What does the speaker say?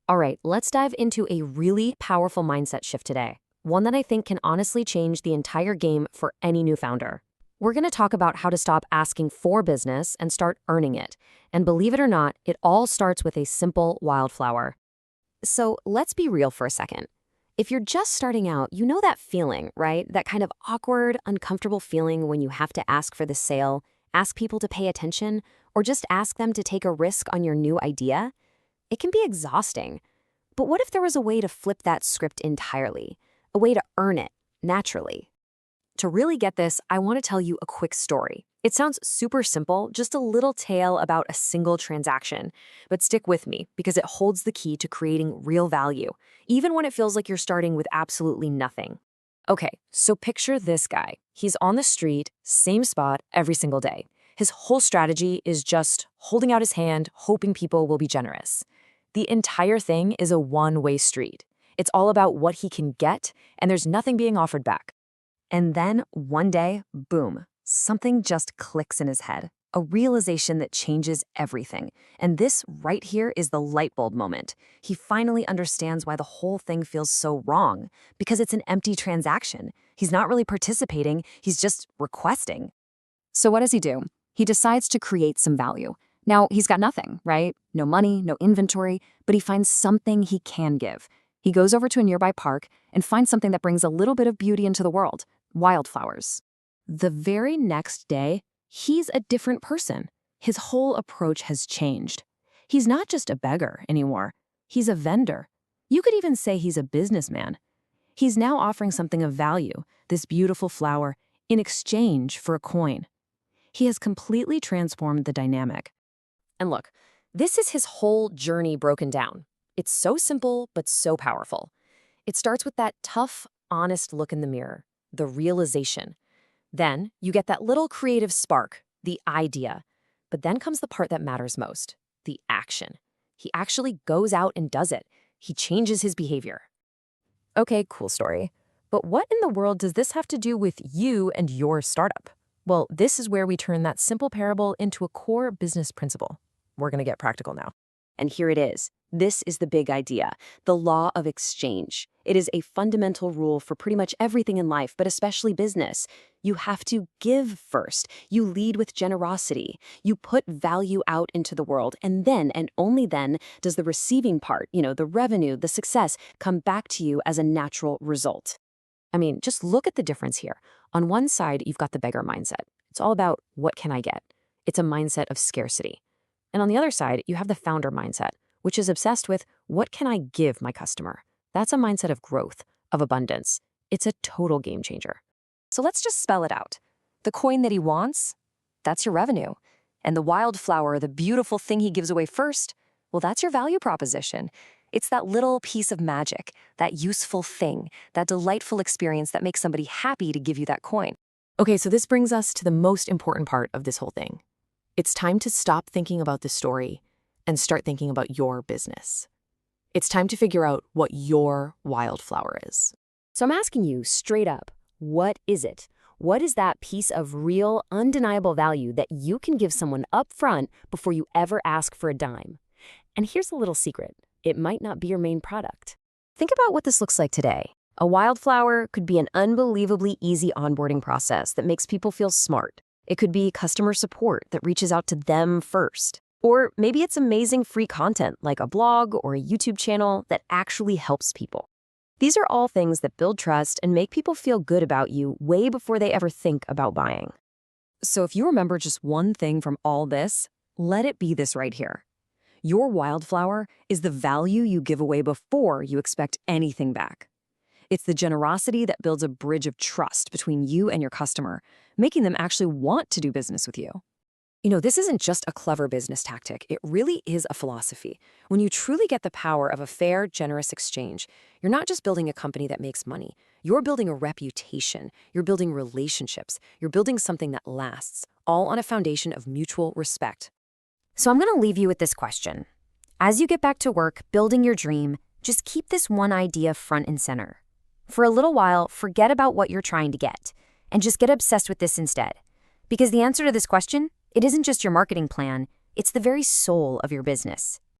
All right, let's dive into a really powerful mindset shift today, one that I think can honestly change the entire game for any new founder. We're going to talk about how to stop asking for business and start earning it. And believe it or not, it all starts with a simple wildflower. So let's be real for a second. If you're just starting out, you know that feeling, right? That kind of awkward, uncomfortable feeling when you have to ask for the sale, ask people to pay attention, or just ask them to take a risk on your new idea. It can be exhausting. But what if there was a way to flip that script entirely? A way to earn it naturally? To really get this, I want to tell you a quick story. It sounds super simple, just a little tale about a single transaction. But stick with me because it holds the key to creating real value, even when it feels like you're starting with absolutely nothing. Okay, so picture this guy. He's on the street, same spot every single day. His whole strategy is just holding out his hand, hoping people will be generous. The entire thing is a one-way street. It's all about what he can get, and there's nothing being offered back. And then, one day, boom, something just clicks in his head. A realization that changes everything. And this right here is the light bulb moment. He finally understands why the whole thing feels so wrong. Because it's an empty transaction. He's not really participating, he's just requesting. So what does he do? He decides to create some value. Now, he's got nothing, right? No money, no inventory, but he finds something he can give. He goes over to a nearby park and finds something that brings a little bit of beauty into the world. Wildflowers. The very next day, he's a different person. His whole approach has changed. He's not just a beggar anymore. He's a vendor. You could even say he's a businessman. He's now offering something of value, this beautiful flower, in exchange for a coin. He has completely transformed the dynamic. And look, this is his whole journey broken down. It's so simple, but so powerful. It starts with that tough, honest look in the mirror. The realization. Then you get that little creative spark, the idea. But then comes the part that matters most, the action. He actually goes out and does it. He changes his behavior. Okay, cool story. But what in the world does this have to do with you and your startup? Well, this is where we turn that simple parable into a core business principle. We're going to get practical now. And here it is. This is the big idea, the law of exchange. It is a fundamental rule for pretty much everything in life, but especially business. You have to give first. You lead with generosity. You put value out into the world, and then, and only then, does the receiving part, the revenue, the success, come back to you as a natural result. I mean, just look at the difference here. On one side, you've got the beggar mindset. It's all about, what can I get? It's a mindset of scarcity. And on the other side, you have the founder mindset, which is obsessed with, what can I give my customer? That's a mindset of growth, of abundance. It's a total game changer. So let's just spell it out. The coin that he wants, that's your revenue. And the wildflower, the beautiful thing he gives away first, well, that's your value proposition. It's that little piece of magic, that useful thing, that delightful experience that makes somebody happy to give you that coin. Okay, so this brings us to the most important part of this whole thing. It's time to stop thinking about the story and start thinking about your business. It's time to figure out what your wildflower is. So I'm asking you straight up, what is it? What is that piece of real, undeniable value that you can give someone up front before you ever ask for a dime? And here's a little secret. It might not be your main product. Think about what this looks like today. A wildflower could be an unbelievably easy onboarding process that makes people feel smart. It could be customer support that reaches out to them first. Or maybe it's amazing free content like a blog or a YouTube channel that actually helps people. These are all things that build trust and make people feel good about you way before they ever think about buying. So if you remember just one thing from all this, let it be this right here. Your wildflower is the value you give away before you expect anything back. It's the generosity that builds a bridge of trust between you and your customer, making them actually want to do business with you. This isn't just a clever business tactic. It really is a philosophy. When you truly get the power of a fair, generous exchange, you're not just building a company that makes money. You're building a reputation. You're building relationships. You're building something that lasts, all on a foundation of mutual respect. So I'm going to leave you with this question. As you get back to work, building your dream, just keep this one idea front and center. For a little while, forget about what you're trying to get, and just get obsessed with this instead. Because the answer to this question, it isn't just your marketing plan, it's the very soul of your business.